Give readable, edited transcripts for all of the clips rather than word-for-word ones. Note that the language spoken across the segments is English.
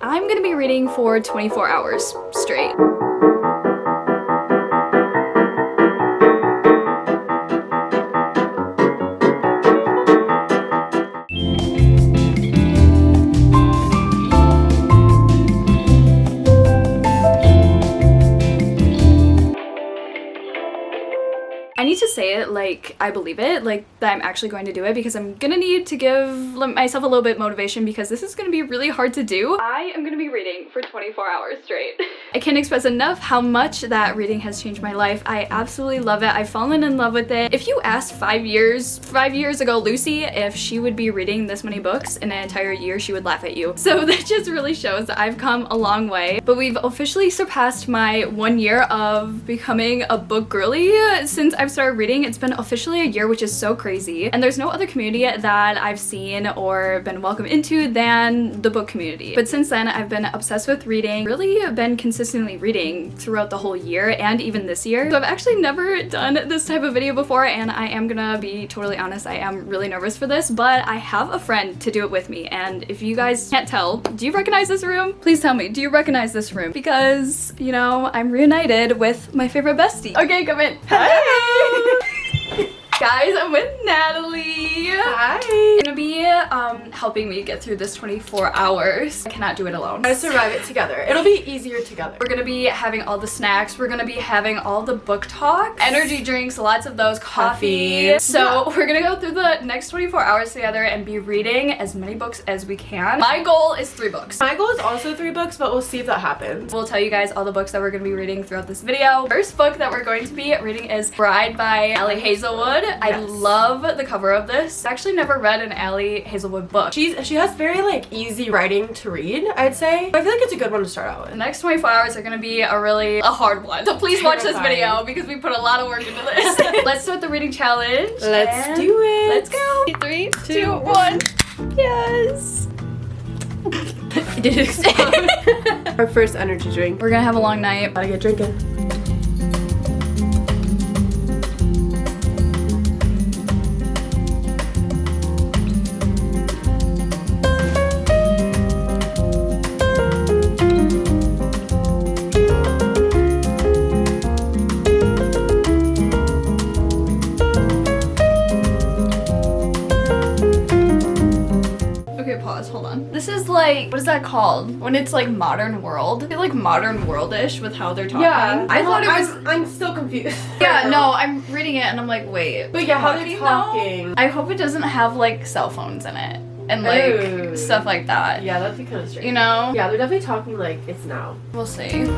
I'm gonna be reading for 24 hours straight. I need to say it like I believe it, like that I'm actually going to do it, because I'm gonna need to give myself a little bit motivation, because this is gonna be really hard to do. I am gonna be reading for 24 hours straight. I can't express enough how much that reading has changed my life. I absolutely love it. I've fallen in love with it. If you asked 5 years ago Lucy if she would be reading this many books in an entire year, she would laugh at you. So that just really shows that I've come a long way. But we've officially surpassed my 1 year of becoming a book girly. Since I've started reading, it's been officially a year, which is so crazy. And there's no other community that I've seen or been welcomed into than the book community. But since then, I've been obsessed with reading, really been consistently reading throughout the whole year and even this year. So I've actually never done this type of video before, and I am gonna be totally honest, I am really nervous for this, but I have a friend to do it with me. And if you guys can't tell, do you recognize this room? Please tell me, do you recognize this room? Because, you know, I'm reunited with my favorite bestie. Okay, come in. Hi! Guys, I'm with Natalie. Hi. You're gonna be helping me get through this 24 hours. I cannot do it alone. Let's survive it together. It'll be easier together. We're gonna be having all the snacks. We're gonna be having all the book talk, energy drinks, lots of those, coffee. So we're gonna go through the next 24 hours together and be reading as many books as we can. My goal is 3 books. My goal is also 3 books, but we'll see if that happens. We'll tell you guys all the books that we're gonna be reading throughout this video. First book that we're going to be reading is Bride by Allie Hazelwood. I love the cover of this. I've actually never read an Allie Hazelwood book. She has very like easy writing to read, I'd say. I feel like it's a good one to start out with. The next 24 hours are gonna be a hard one. So please watch this video because we put a lot of work into this. Let's start the reading challenge. Let's do it. Let's go. 3, 2, 1. Yes. It did explode. Our first energy drink. We're gonna have a long night. Gotta get drinking. Hold on. This is like, what is that called? When it's like modern world? I feel like modern world-ish with how they're talking. Yeah, I thought it was. I'm still confused. Yeah, no, I'm reading it and I'm like, wait. But yeah, how they're talking. I hope it doesn't have like cell phones in it and like stuff like that. Yeah, that'd be kind of strange. You know? Yeah, they're definitely talking like it's now. We'll see.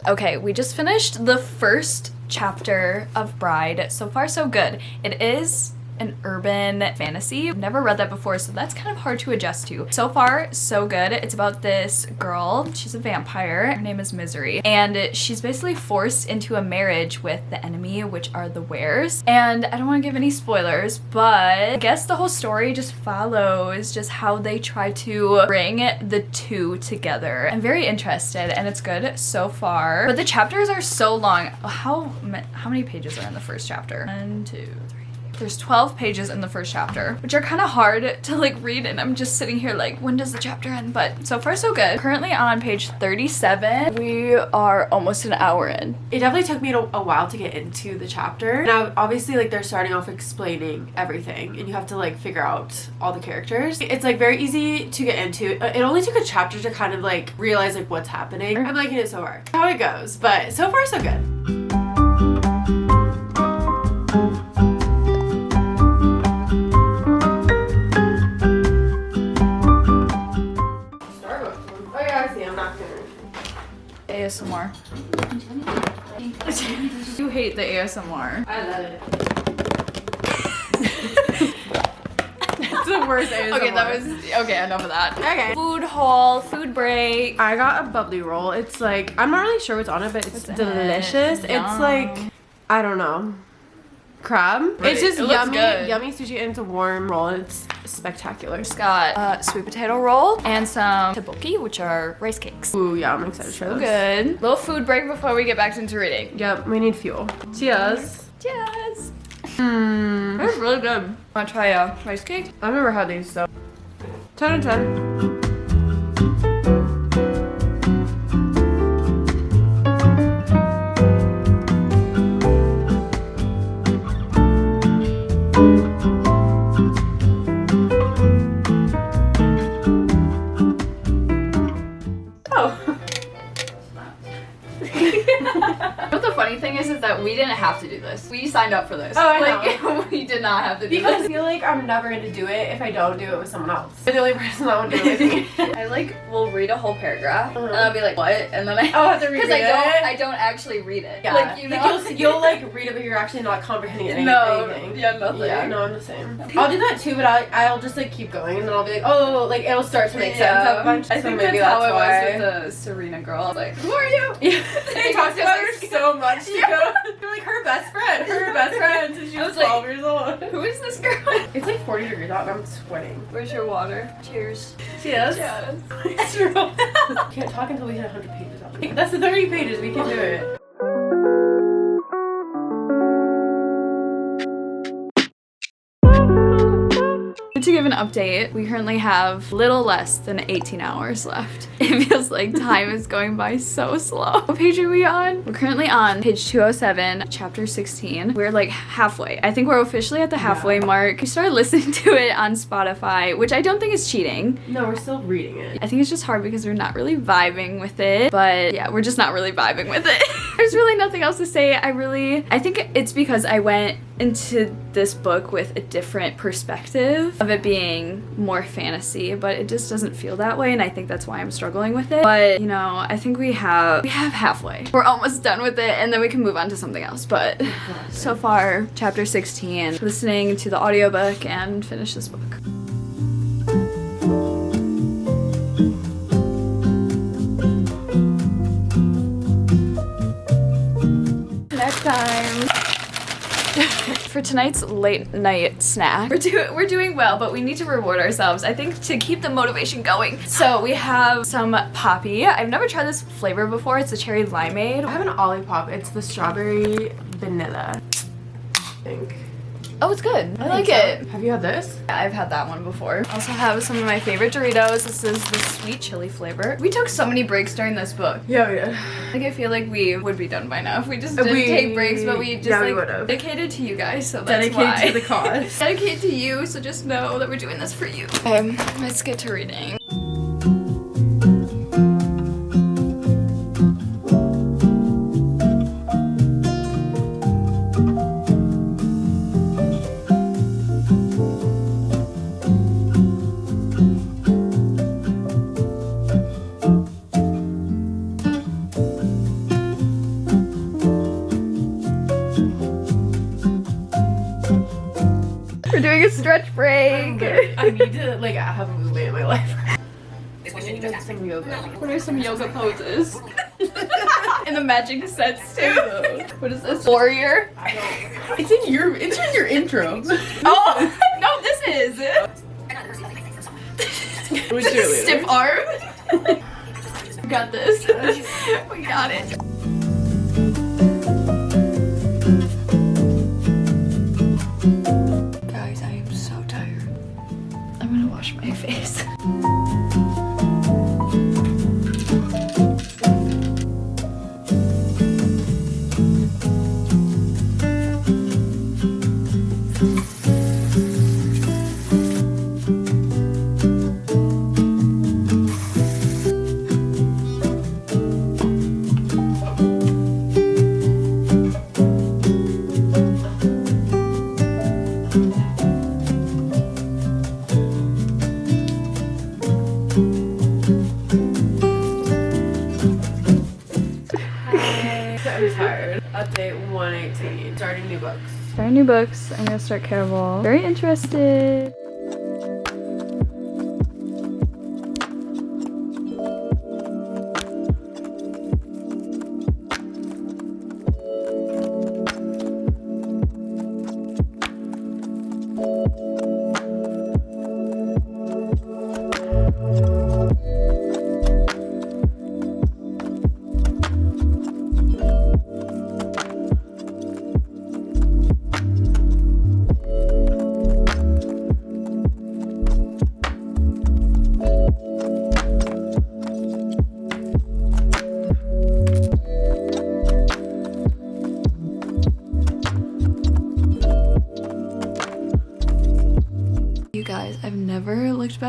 Okay, we just finished the first chapter of Bride. So far, so good. It is an urban fantasy. I've never read that before, so that's kind of hard to adjust to. So far, so good. It's about this girl. She's a vampire. Her name is Misery. And she's basically forced into a marriage with the enemy, which are the Wares. And I don't want to give any spoilers, but I guess the whole story just follows just how they try to bring the two together. I'm very interested, and it's good so far. But the chapters are so long. How many pages are in the first chapter? 1, 2, 3. There's 12 pages in the first chapter, which are kind of hard to like read, and I'm just sitting here like, when does the chapter end? But so far so good. Currently on page 37. We are almost an hour in. It definitely took me a while to get into the chapter. Now, obviously, like they're starting off explaining everything, and you have to like figure out all the characters. It's like very easy to get into. It only took a chapter to kind of like realize like what's happening. I'm liking it so far. How it goes, but so far so good. ASMR. You hate the ASMR. I love it. It's the worst ASMR. Okay, enough of that. Okay. Food haul, food break. I got a bubbly roll. It's like, I'm not really sure what's on it, but it's delicious. It's like, I don't know. crab. Right. It's just It looks yummy, good. yummy sushi and it's a warm roll and it's spectacular. It's got sweet potato roll and some tteokbokki, which are rice cakes. Ooh, yeah, I'm excited for So this. good. Little food break before we get back into reading. Yep, we need fuel. Cheers. Cheers. That's really good. Wanna try a rice cake? I've never had these, so 10 and 10. What the funny thing is that we didn't have to do this. We signed up for this. Oh, I Like, we did not have to do Because I this. feel like I'm never going to do it if I don't do it with someone else. You're the only person that would do it with me. I will read a whole paragraph and I'll be like, what? And then I'll have to read because it. I don't actually read it. Yeah. Like, you know. You'll like read it, but you're actually not comprehending anything. Yeah, nothing. Yeah, no, I'm the same. I'll do that too, but I'll just like keep going, and then I'll be like, oh, like it'll start to make sense at a bunch. I so think maybe that's how it why. was with the Serena girl. I was like, who are you? Yeah, they talked about her Just, like, so much. You're like her best friend. Her best friend since she I was was like, 12 years old. Who is this girl? It's like 40 degrees out, and I'm sweating. Where's your water? Cheers. Cheers. Cheers. It's true. Can't talk until we hit 100 pages. That's the 30 pages. We can do it. To give an update, we currently have little less than 18 hours left. It feels like time is going by so slow. What page are we on? We're currently on page 207, chapter 16. We're like halfway. I think we're officially at the halfway mark. We started listening to it on Spotify, which I don't think is cheating. No, we're still reading it. I think it's just hard because we're not really vibing with it. But yeah, we're just not really vibing with it. There's really nothing else to say. I think it's because I went into this book with a different perspective of it being more fantasy, but it just doesn't feel that way, and I think that's why I'm struggling with it. But you know, I think we have halfway. We're almost done with it, and then we can move on to something else. But so far, chapter 16, listening to the audiobook and finish this book. Next time. For tonight's late night snack, we're doing well, but we need to reward ourselves, I think, to keep the motivation going. So we have some Poppy. I've never tried this flavor before. It's a cherry limeade. I have an Olipop. It's the strawberry vanilla, I think. Oh, it's good. I like so. it. Have you had this? Yeah, I've had that one before. I also have some of my favorite Doritos. This is the sweet chili flavor. We took so many breaks during this book. Yeah, we did. Like, I feel like we would be done by now if we just didn't We- take breaks, but we just yeah, we like would've. dedicated to you guys, so that's Dedicated why. to the cause. Dedicated to you, so just know that we're doing this for you. Okay, let's get to reading. We're doing a stretch break. I need to like have a movement in my life. Some yoga. What are some yoga poses? And the magic sets too. What is this? Warrior? It's in your intro. Oh no, this is stiff arm. We got this. We got it. Guys, I am so tired. I'm gonna wash my face. I'm tired. Update 118. Starting new books. Starting new books. I'm gonna start Caraval. Very interested.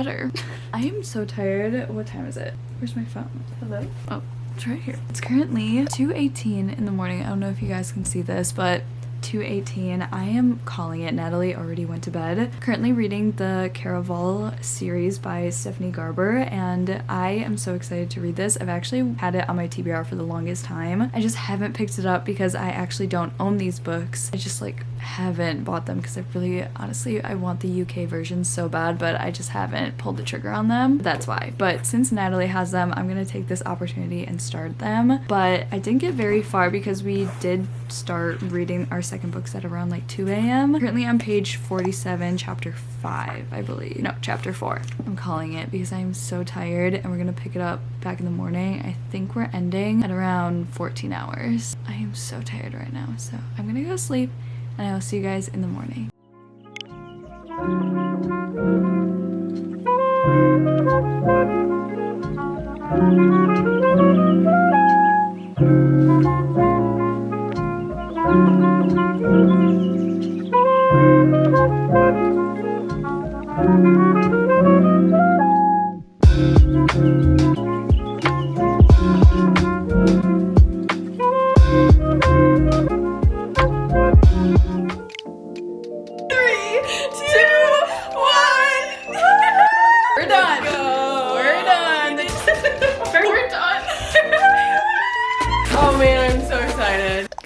better. I am so tired. What time is it? Where's my phone? Hello? Oh, it's right here. It's currently 2:18 in the morning. I don't know if you guys can see this, but 2:18. I am calling it. Natalie already went to bed. Currently reading the Caraval series by Stephanie Garber, and I am so excited to read this. I've actually had it on my TBR for the longest time. I just haven't picked it up because I actually don't own these books. I just like haven't bought them because I really, honestly, I want the UK version so bad, but I just haven't pulled the trigger on them. That's why. But since Natalie has them, I'm gonna take this opportunity and start them. But I didn't get very far because we did start reading our second books at around like 2 a.m. Currently on page 47, chapter 5, I believe. No, chapter 4. I'm calling it because I'm so tired, and we're gonna pick it up back in the morning. I think we're ending at around 14 hours. I am so tired right now, so I'm gonna go sleep, and I will see you guys in the morning.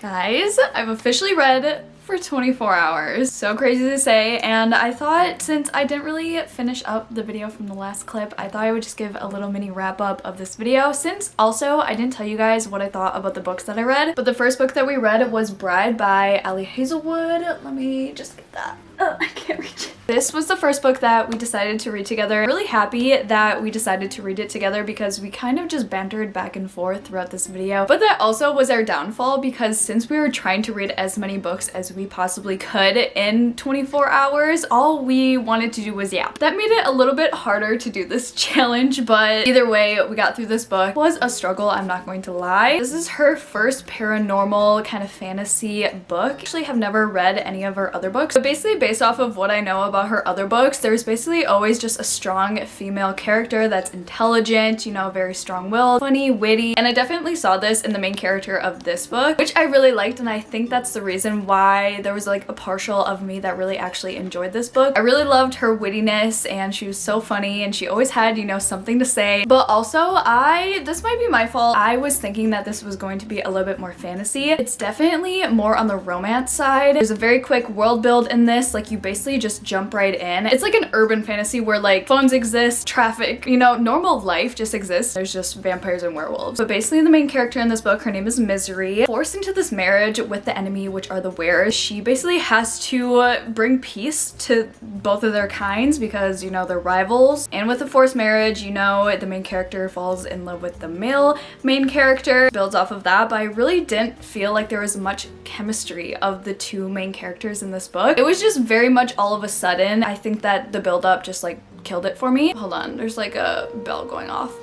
Guys, I've officially read for 24 hours. So crazy to say, and I thought since I didn't really finish up the video from the last clip, I thought I would just give a little mini wrap up of this video, since also I didn't tell you guys what I thought about the books that I read. But the first book that we read was Bride by Ali Hazelwood. Let me just get that. Oh, I can't reach it. This was the first book that we decided to read together. I'm really happy that we decided to read it together because we kind of just bantered back and forth throughout this video. But that also was our downfall because since we were trying to read as many books as we possibly could in 24 hours, all we wanted to do was yap. That made it a little bit harder to do this challenge, but either way, we got through this book. It was a struggle, I'm not going to lie. This is her first paranormal kind of fantasy book. I actually have never read any of her other books, but basically based off of what I know about her other books, there's basically always just a strong female character that's intelligent, you know, very strong-willed, funny, witty, and I definitely saw this in the main character of this book, which I really liked, and I think that's the reason why there was like a partial of me that really actually enjoyed this book. I really loved her wittiness, and she was so funny, and she always had, you know, something to say. But also, this might be my fault, I was thinking that this was going to be a little bit more fantasy. It's definitely more on the romance side. There's a very quick world build in this, like you basically just jump right in. It's like an urban fantasy where like phones exist, traffic, you know, normal life just exists. There's just vampires and werewolves. But basically the main character in this book, her name is Misery, forced into this marriage with the enemy, which are the Wares. She basically has to bring peace to both of their kinds because, you know, they're rivals. And with the forced marriage, you know, the main character falls in love with the male main character, builds off of that, but I really didn't feel like there was much chemistry of the two main characters in this book. It was just very much all of a sudden. I think that the build up just like killed it for me. Hold on, there's like a bell going off.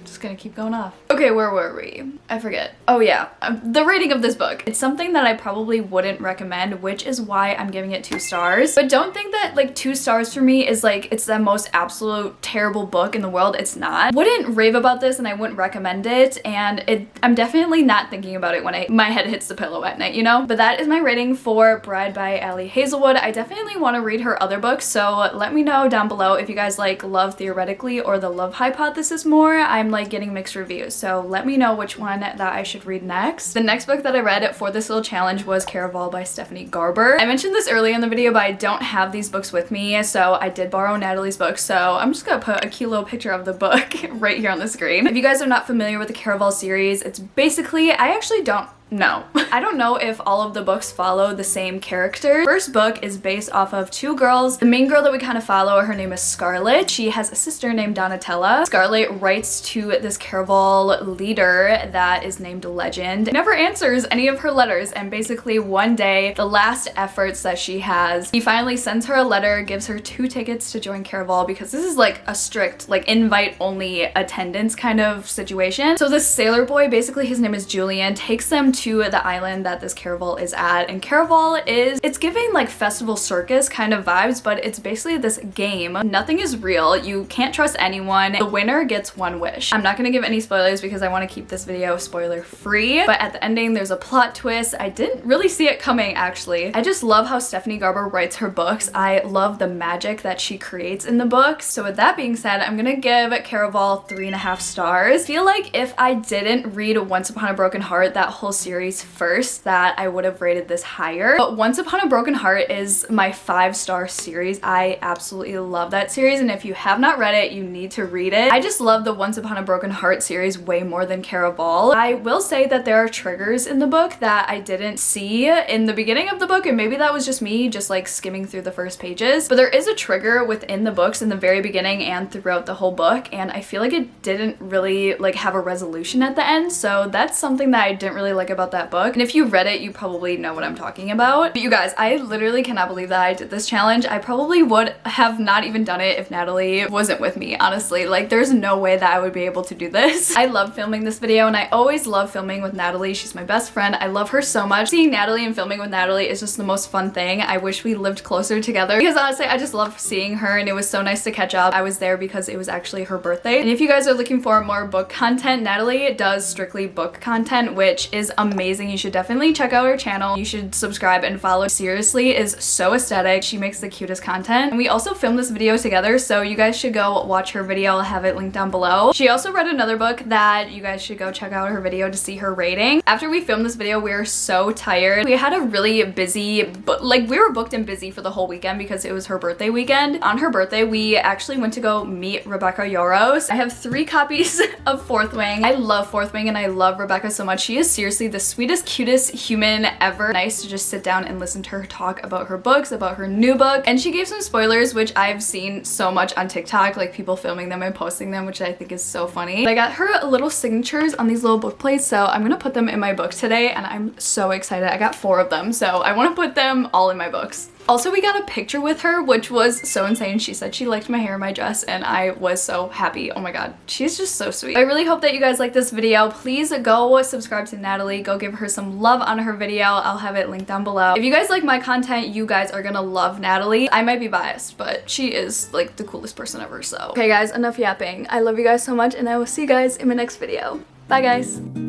Just gonna keep going off. Okay, where were we? I forget. Oh yeah, the rating of this book. It's something that I probably wouldn't recommend, which is why I'm giving it 2 stars. But don't think that like 2 stars for me is like it's the most absolute terrible book in the world. It's not. Wouldn't rave about this, and I wouldn't recommend it, and I'm definitely not thinking about it when my head hits the pillow at night, you know? But that is my rating for Bride by Ali Hazelwood. I definitely want to read her other books, so let me know down below if you guys like Love Theoretically or The Love Hypothesis more. I'm like getting mixed reviews, so let me know which one that I should read next. The next book that I read for this little challenge was Caraval by Stephanie Garber. I mentioned this earlier in the video, but I don't have these books with me, so I did borrow Natalie's book, so I'm just gonna put a cute little picture of the book right here on the screen. If you guys are not familiar with the Caraval series, it's basically, I actually don't know. I don't know if all of the books follow the same character. First book is based off of 2 girls. The main girl that we kind of follow, her name is Scarlet. She has a sister named Donatella. Scarlet writes to this Caraval leader that is named Legend. Never answers any of her letters, and basically one day, the last efforts that she has, he finally sends her a letter, gives her 2 tickets to join Caraval because this is like a strict, like invite only attendance kind of situation. So this sailor boy, basically his name is Julian, takes them to the island that this Caraval is at, and Caraval it's giving like festival circus kind of vibes, but it's basically this game. Nothing is real. You can't trust anyone. The winner gets one wish. I'm not gonna give any spoilers because I want to keep this video spoiler free, but at the ending there's a plot twist. I didn't really see it coming, actually. I just love how Stephanie Garber writes her books. I love the magic that she creates in the books. So with that being said, I'm gonna give Caraval 3.5 stars. I feel like if I didn't read Once Upon a Broken Heart, that whole series first, that I would have rated this higher. But Once Upon a Broken Heart is my 5-star series. I absolutely love that series, and if you have not read it, you need to read it. I just love the Once Upon a Broken Heart series way more than Caraval. I will say that there are triggers in the book that I didn't see in the beginning of the book, and maybe that was just me just like skimming through the first pages, but there is a trigger within the books in the very beginning and throughout the whole book, and I feel like it didn't really like have a resolution at the end, so that's something that I didn't really like about that book. And if you read it, you probably know what I'm talking about. But you guys, I literally cannot believe that I did this challenge. I probably would have not even done it if Natalie wasn't with me, honestly. Like, there's no way that I would be able to do this. I love filming this video, and I always love filming with Natalie. She's my best friend. I love her so much. Seeing Natalie and filming with Natalie is just the most fun thing. I wish we lived closer together because honestly, I just love seeing her, and it was so nice to catch up. I was there because it was actually her birthday. And if you guys are looking for more book content, Natalie does strictly book content, which is amazing. You should definitely check out her channel. You should subscribe and follow. Seriously, is so aesthetic. She makes the cutest content. And we also filmed this video together, so you guys should go watch her video. I'll have it linked down below. She also read another book that you guys should go check out her video to see her rating. After we filmed this video, we were so tired. We had a really busy, but like we were booked and busy for the whole weekend because it was her birthday weekend. On her birthday, we actually went to go meet Rebecca Yarros. I have 3 copies of Fourth Wing. I love Fourth Wing and I love Rebecca so much. She is seriously the sweetest, cutest human ever. Nice to just sit down and listen to her talk about her books, about her new book. And she gave some spoilers, which I've seen so much on TikTok, like people filming them and posting them, which I think is so funny. I got her little signatures on these little book plates, so I'm gonna put them in my book today, and I'm so excited. I got 4 of them, so I want to put them all in my books. Also, we got a picture with her, which was so insane. She said she liked my hair and my dress, and I was so happy. Oh my god, she's just so sweet. I really hope that you guys like this video. Please go subscribe to Natalie. Go give her some love on her video. I'll have it linked down below. If you guys like my content, you guys are gonna love Natalie. I might be biased, but she is like the coolest person ever, so. Okay guys, enough yapping. I love you guys so much, and I will see you guys in my next video. Bye guys.